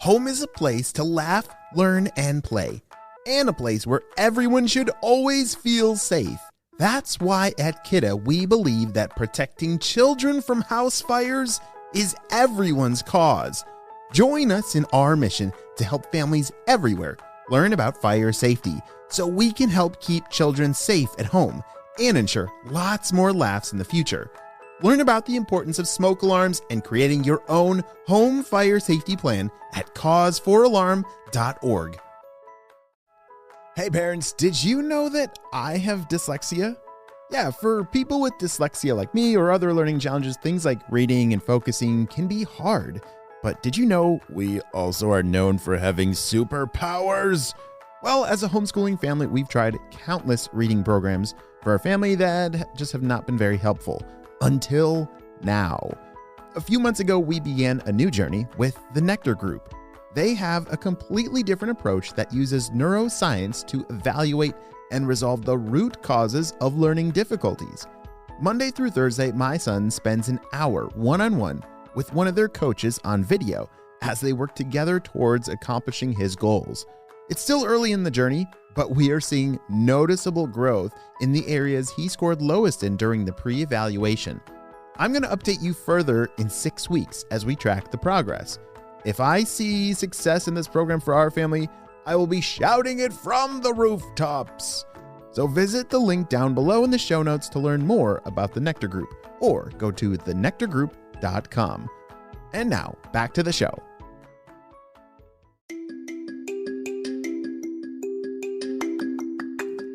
Home is a place to laugh, learn, and play, and a place where everyone should always feel safe. That's why at Kidda we believe that protecting children from house fires is everyone's cause. Join us in our mission to help families everywhere learn about fire safety so we can help keep children safe at home and ensure lots more laughs in the future. Learn about the importance of smoke alarms and creating your own home fire safety plan at cause4alarm.org. Hey parents, did you know that I have dyslexia? Yeah, for people with dyslexia like me or other learning challenges, things like reading and focusing can be hard. But did you know we also are known for having superpowers? Well, as a homeschooling family, we've tried countless reading programs for our family that just have not been very helpful. Until now. A few months ago, we began a new journey with the Nectar Group. They have a completely different approach that uses neuroscience to evaluate and resolve the root causes of learning difficulties. Monday through Thursday, my son spends an hour one-on-one with one of their coaches on video as they work together towards accomplishing his goals. It's still early in the journey, but we are seeing noticeable growth in the areas he scored lowest in during the pre-evaluation. I'm going to update you further in 6 weeks as we track the progress. If I see success in this program for our family, I will be shouting it from the rooftops. So visit the link down below in the show notes to learn more about the Nectar Group, or go to thenectargroup.com. And now, back to the show.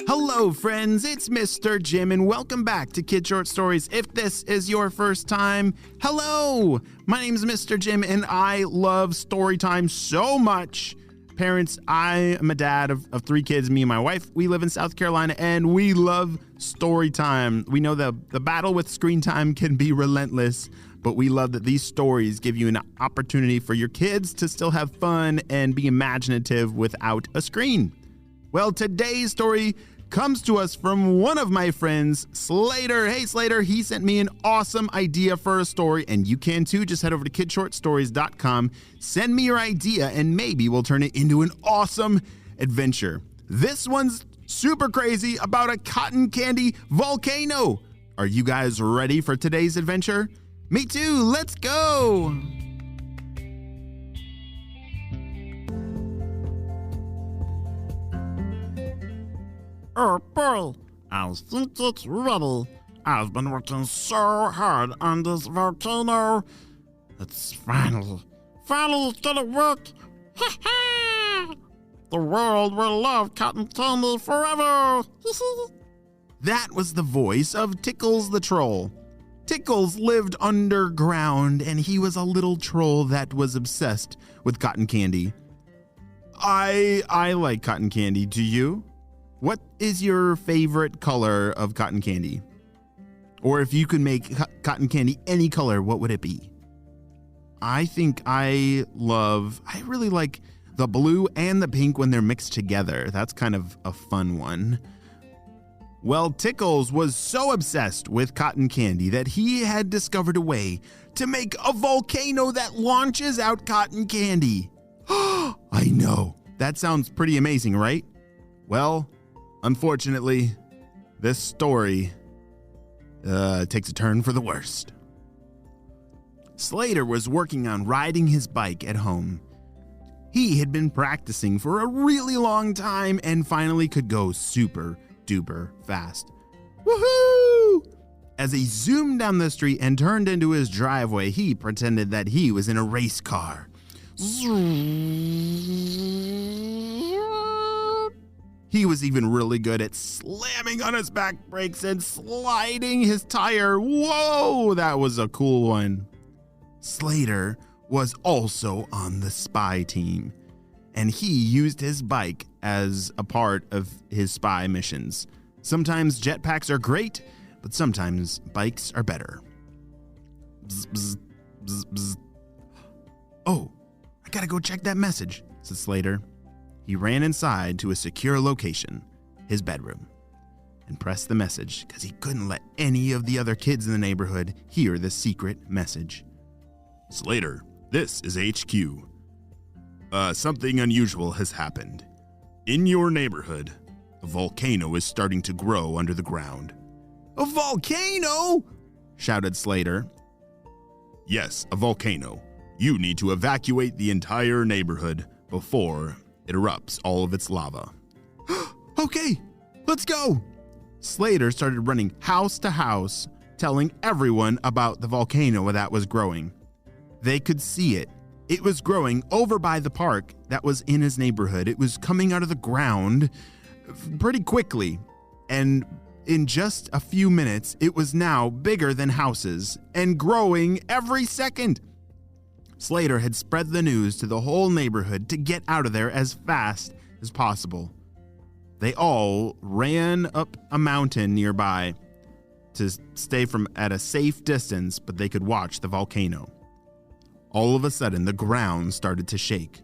Hello friends, it's Mr. Jim and welcome back to Kid Short Stories. If this is your first time, hello! My name is Mr. Jim and I love story time so much. Parents, I am a dad of 3 kids, me and my wife. We live in South Carolina and we love story time. We know the battle with screen time can be relentless, but we love that these stories give you an opportunity for your kids to still have fun and be imaginative without a screen. Well, today's story comes to us from one of my friends, Slater. Hey, Slater, he sent me an awesome idea for a story, and you can too. Just head over to kidshortstories.com, send me your idea, and maybe we'll turn it into an awesome adventure. This one's super crazy about a cotton candy volcano. Are you guys ready for today's adventure? Me too, let's go! Oh boy, I think it's ready. I've been working so hard on this volcano. It's finally gonna work. Ha ha! The world will love cotton candy forever. That was the voice of Tickles the troll. Tickles lived underground and he was a little troll that was obsessed with cotton candy. I like cotton candy, do you? What is your favorite color of cotton candy? Or if you could make cotton candy any color, what would it be? I think I really like the blue and the pink when they're mixed together. That's kind of a fun one. Well, Tickles was so obsessed with cotton candy that he had discovered a way to make a volcano that launches out cotton candy. I know, that sounds pretty amazing, right? Well, unfortunately, this story takes a turn for the worst. Slater was working on riding his bike at home. He had been practicing for a really long time and finally could go super duper fast. Woohoo! As he zoomed down the street and turned into his driveway, he pretended that he was in a race car. He was even really good at slamming on his back brakes and sliding his tire. Whoa, that was a cool one. Slater was also on the spy team, and he used his bike as a part of his spy missions. Sometimes jetpacks are great, but sometimes bikes are better. Bzz, bzz, bzz, bzz. Oh, I gotta go check that message, said Slater. He ran inside to a secure location, his bedroom, and pressed the message because he couldn't let any of the other kids in the neighborhood hear the secret message. Slater, this is HQ. Something unusual has happened. In your neighborhood, a volcano is starting to grow under the ground. A volcano? Shouted Slater. Yes, a volcano. You need to evacuate the entire neighborhood before it erupts all of its lava. Okay, let's go. Slater started running house to house, telling everyone about the volcano that was growing. They could see it. It was growing over by the park that was in his neighborhood. It was coming out of the ground pretty quickly, and in just a few minutes, it was now bigger than houses and growing every second. Slater had spread the news to the whole neighborhood to get out of there as fast as possible. They all ran up a mountain nearby to stay at a safe distance, but they could watch the volcano. All of a sudden, the ground started to shake.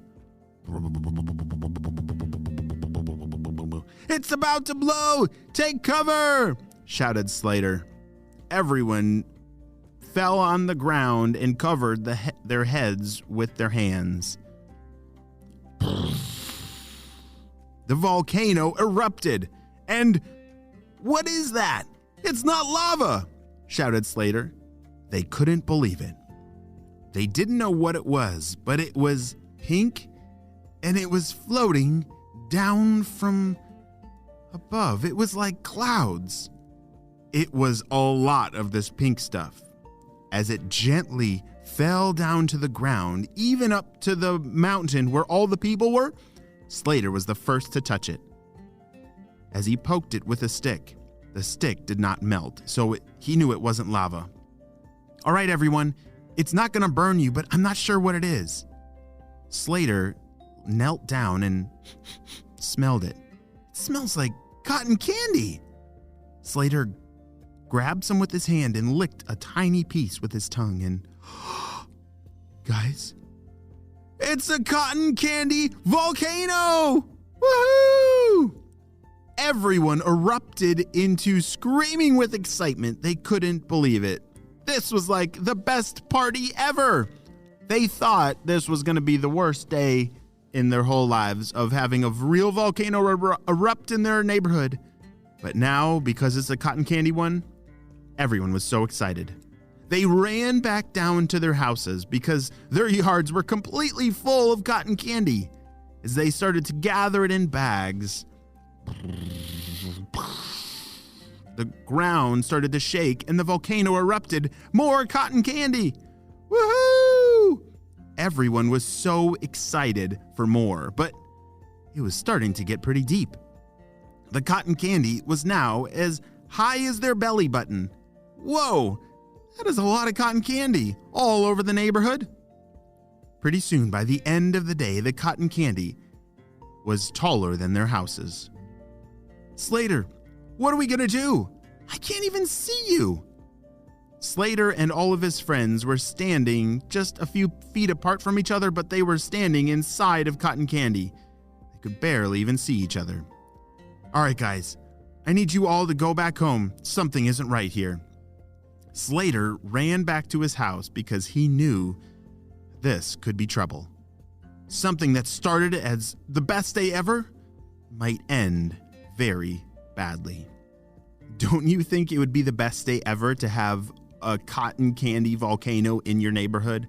It's about to blow! Take cover! Shouted Slater. Everyone fell on the ground and covered their heads with their hands. The volcano erupted. And what is that? It's not lava! Shouted Slater. They couldn't believe it. They didn't know what it was, but it was pink, and it was floating down from above. It was like clouds. It was a lot of this pink stuff. As it gently fell down to the ground, even up to the mountain where all the people were, Slater was the first to touch it. As he poked it with a stick, the stick did not melt, so he knew it wasn't lava. All right, everyone. It's not going to burn you, but I'm not sure what it is. Slater knelt down and smelled it. It smells like cotton candy. Slater grabbed some with his hand and licked a tiny piece with his tongue and... Guys, it's a cotton candy volcano! Woohoo! Everyone erupted into screaming with excitement. They couldn't believe it. This was like the best party ever. They thought this was going to be the worst day in their whole lives of having a real volcano erupt in their neighborhood. But now, because it's a cotton candy one, everyone was so excited. They ran back down to their houses because their yards were completely full of cotton candy. As they started to gather it in bags, the ground started to shake and the volcano erupted. More cotton candy! Woohoo! Everyone was so excited for more, but it was starting to get pretty deep. The cotton candy was now as high as their belly button. Whoa! That is a lot of cotton candy all over the neighborhood. Pretty soon, by the end of the day, the cotton candy was taller than their houses. Slater, what are we gonna do? I can't even see you. Slater and all of his friends were standing just a few feet apart from each other, but they were standing inside of cotton candy. They could barely even see each other. All right, guys, I need you all to go back home. Something isn't right here. Slater ran back to his house because he knew this could be trouble. Something that started as the best day ever might end very badly. Don't you think it would be the best day ever to have a cotton candy volcano in your neighborhood?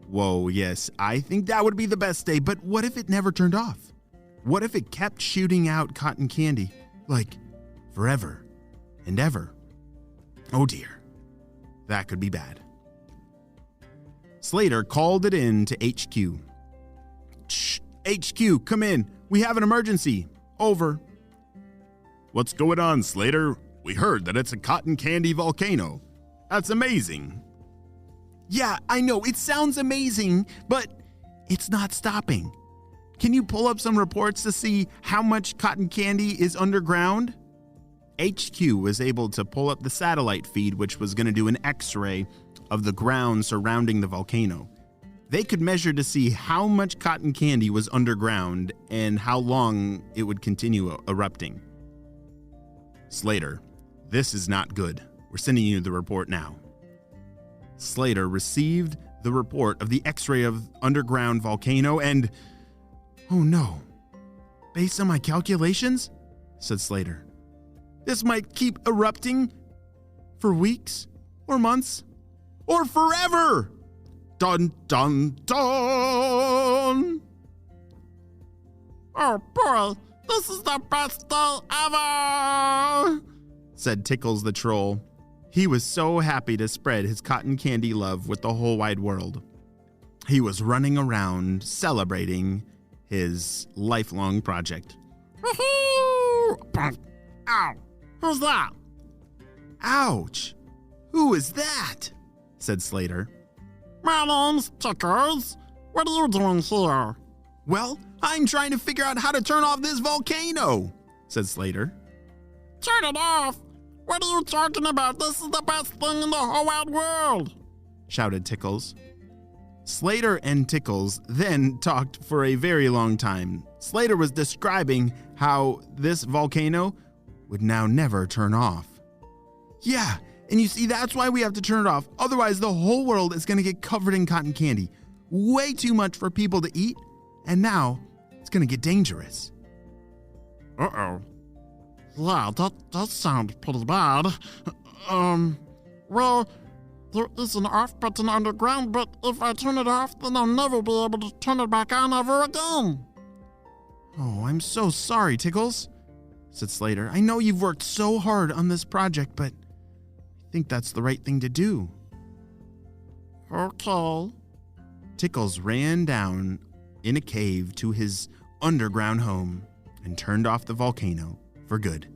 Whoa, yes, I think that would be the best day, but what if it never turned off? What if it kept shooting out cotton candy, like forever and ever? Oh dear, that could be bad. Slater called it in to HQ. Shh, HQ, come in. We have an emergency. Over. What's going on, Slater? We heard that it's a cotton candy volcano. That's amazing. Yeah, I know, it sounds amazing, but it's not stopping. Can you pull up some reports to see how much cotton candy is underground? HQ was able to pull up the satellite feed, which was going to do an X-ray of the ground surrounding the volcano. They could measure to see how much cotton candy was underground and how long it would continue erupting. Slater, this is not good. We're sending you the report now. Slater received the report of the X-ray of underground volcano and... "Oh no. Based on my calculations," said Slater, "this might keep erupting for weeks or months or forever." Dun dun dun! "Oh boy, this is the best day ever!" said Tickles the troll. He was so happy to spread his cotton candy love with the whole wide world. He was running around celebrating his lifelong project. Woohoo! Ow! Who's that? "Ouch! Who is that?" said Slater. "My name's Tickles. What are you doing here?" "Well, I'm trying to figure out how to turn off this volcano," said Slater. "Turn it off! What are you talking about? This is the best thing in the whole wide world!" shouted Tickles. Slater and Tickles then talked for a very long time. Slater was describing how this volcano would now never turn off. "Yeah, and you see, that's why we have to turn it off. Otherwise, the whole world is going to get covered in cotton candy. Way too much for people to eat, and now it's going to get dangerous." Uh-oh. Yeah, that sounds pretty bad. Well, there is an off button underground, but if I turn it off, then I'll never be able to turn it back on ever again. "Oh, I'm so sorry, Tickles," said Slater. "I know you've worked so hard on this project, but I think that's the right thing to do." Okay. Tickles ran down in a cave to his underground home and turned off the volcano for good.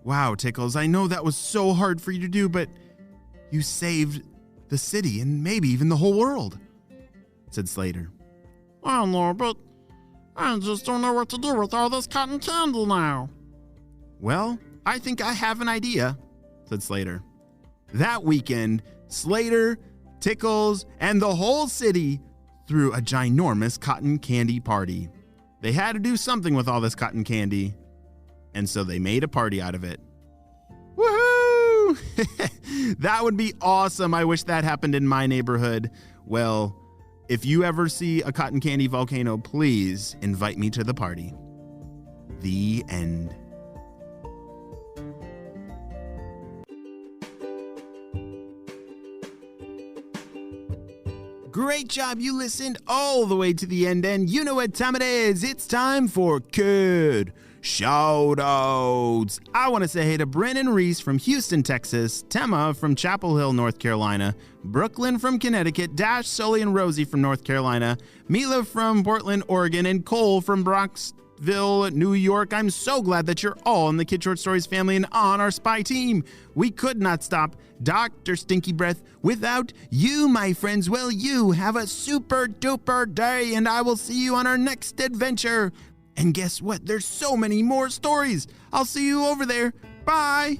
"Wow, Tickles, I know that was so hard for you to do, but you saved the city and maybe even the whole world," said Slater. I know, but I just don't know what to do with all this cotton candy now. "Well, I think I have an idea," said Slater. That weekend, Slater, Tickles, and the whole city threw a ginormous cotton candy party. They had to do something with all this cotton candy, and so they made a party out of it. Woohoo! That would be awesome. I wish that happened in my neighborhood. Well, if you ever see a cotton candy volcano, please invite me to the party. The end. Great job, you listened all the way to the end, and you know what time it is. It's time for Kid Shoutouts. I want to say hey to Brennan Reese from Houston, Texas, Tema from Chapel Hill, North Carolina, Brooklyn from Connecticut, Dash, Sully, and Rosie from North Carolina, Mila from Portland, Oregon, and Cole from Bronxville, New York. I'm so glad that you're all in the Kid Short Stories family and on our spy team. We could not stop Dr. Stinky Breath without you, my friends. Well, you have a super duper day, and I will see you on our next adventure. And guess what? There's so many more stories. I'll see you over there. Bye.